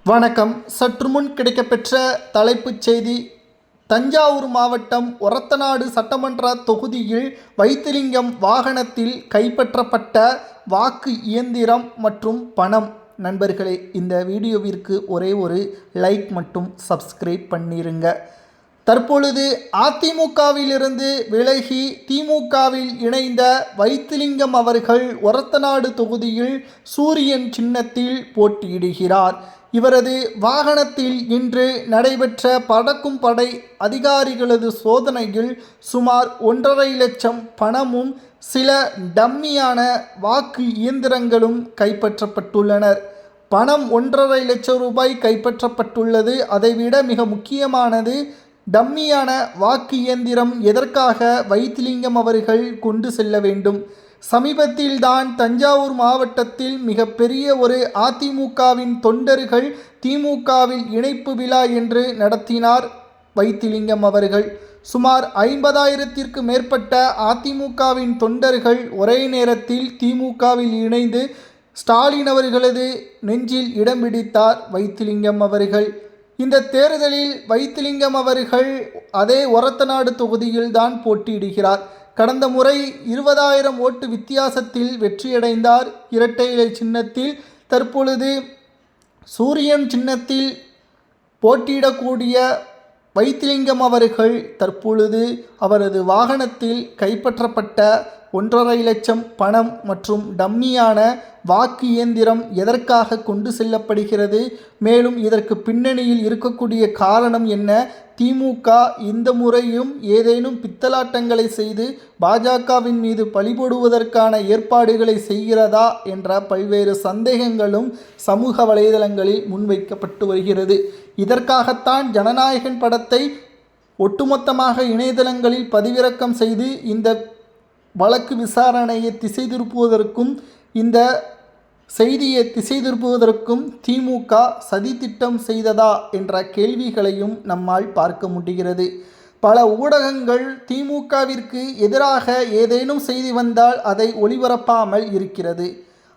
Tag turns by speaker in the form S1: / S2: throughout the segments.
S1: வணக்கம். சற்று முன் கிடைக்கப்பெற்ற தலைப்புச் செய்தி. தஞ்சாவூர் மாவட்டம் ஒரத்தநாடு சட்டமன்ற தொகுதியில் வைத்திலிங்கம் வாகனத்தில் கைப்பற்றப்பட்ட வாக்கு இயந்திரம் மற்றும் பணம். நண்பர்களே, இந்த வீடியோவிற்கு ஒரே ஒரு லைக் மற்றும் சப்ஸ்கிரைப் பண்ணிருங்க. தற்பொழுது அதிமுகவிலிருந்து விலகி திமுகவில் இணைந்த வைத்திலிங்கம் அவர்கள் ஒரத்தநாடு தொகுதியில் சூரியன் சின்னத்தில் போட்டியிடுகிறார். இவரது வாகனத்தில் இன்று நடைபெற்ற பறக்கும் படை அதிகாரிகளது சோதனையில் சுமார் 1.5 லட்சம் பணமும் சில டம்மியான வாக்கு இயந்திரங்களும் கைப்பற்றப்பட்டுள்ளனர். பணம் 1.5 லட்சம் ரூபாய் கைப்பற்றப்பட்டுள்ளது. அதைவிட மிக முக்கியமானது, டம்மியான வாக்கு இயந்திரம் எதற்காக வைத்திலிங்கம் அவர்கள் கொண்டு செல்ல வேண்டும்? சமீபத்தில்தான் தஞ்சாவூர் மாவட்டத்தில் மிகப்பெரிய ஒரு அதிமுகவின் தொண்டர்கள் திமுகவில் இணைப்பு விழா என்று நடத்தினார் வைத்திலிங்கம் அவர்கள். சுமார் 50,000த்திற்கு மேற்பட்ட அதிமுகவின் தொண்டர்கள் ஒரே நேரத்தில் திமுகவில் இணைந்து ஸ்டாலின் அவர்களது நெஞ்சில் இடம் பிடித்தார் வைத்திலிங்கம் அவர்கள். இந்த தேர்தலில் வைத்திலிங்கம் அவர்கள் அதே ஒரத்தநாடு தொகுதியில் தான் போட்டியிடுகிறார். கடந்த முறை 20,000 ஓட்டு வித்தியாசத்தில் வெற்றியடைந்தார் இரட்டை இலை சின்னத்தில். தற்பொழுது சூரியன் சின்னத்தில் போட்டியிடக்கூடிய வைத்திலிங்கம் அவர்கள் தற்பொழுது அவரது வாகனத்தில் கைப்பற்றப்பட்ட 1.5 லட்சம் பணம் மற்றும் டம்மியான வாக்கு இயந்திரம் எதற்காக கொண்டு செல்லப்படுகிறது? மேலும் இதற்கு பின்னணியில் இருக்கக்கூடிய காரணம் என்ன? திமுக இந்த முறையும் ஏதேனும் பித்தலாட்டங்களை செய்து பாஜகவின் மீது பழிபோடுவதற்கான ஏற்பாடுகளை செய்கிறதா என்ற பல்வேறு சந்தேகங்களும் சமூக வலைதளங்களில் முன்வைக்கப்பட்டு வருகிறது. இதற்காகத்தான் ஜனநாயகன் படத்தை ஒட்டுமொத்தமாக இணையதளங்களில் பதிவிறக்கம் செய்து இந்த வழக்கு விசாரணையை திசை திருப்புவதற்கும் இந்த செய்தியை திசை திருப்புவதற்கும் திமுக சதி திட்டம் செய்ததா என்ற கேள்விகளையும் நம்மால் பார்க்க முடிகிறது. பல ஊடகங்கள் திமுகவிற்கு எதிராக ஏதேனும் செய்தி வந்தால் அதை ஒளிபரப்பாமல் இருக்கிறது.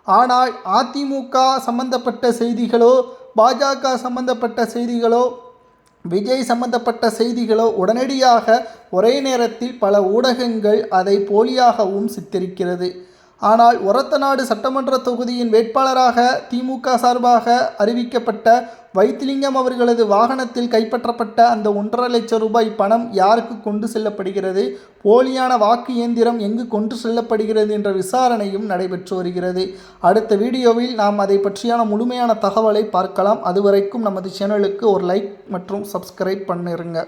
S1: ஆனால் அதிமுக சம்பந்தப்பட்ட செய்திகளோ, பாஜக சம்பந்தப்பட்ட செய்திகளோ, விஜய் சம்பந்தப்பட்ட செய்திகளோ உடனடியாக ஒரே நேரத்தில் பல ஊடகங்கள் அதை போலியாகவும் சித்தரிக்கிறது. ஆனால் ஒரத்தநாடு சட்டமன்ற தொகுதியின் வேட்பாளராக திமுக சார்பாக அறிவிக்கப்பட்ட வைத்திலிங்கம் அவர்களது வாகனத்தில் கைப்பற்றப்பட்ட அந்த 1.5 லட்சம் ரூபாய் பணம் யாருக்கு கொண்டு செல்லப்படுகிறது? போலியான வாக்கு இயந்திரம் எங்கு கொண்டு செல்லப்படுகிறது என்ற விசாரணையும் நடைபெற்று வருகிறது. அடுத்த வீடியோவில் நாம் அதை பற்றியான முழுமையான தகவலை பார்க்கலாம். அதுவரைக்கும் நமது சேனலுக்கு ஒரு லைக் மற்றும் சப்ஸ்கிரைப் பண்ணிருங்க.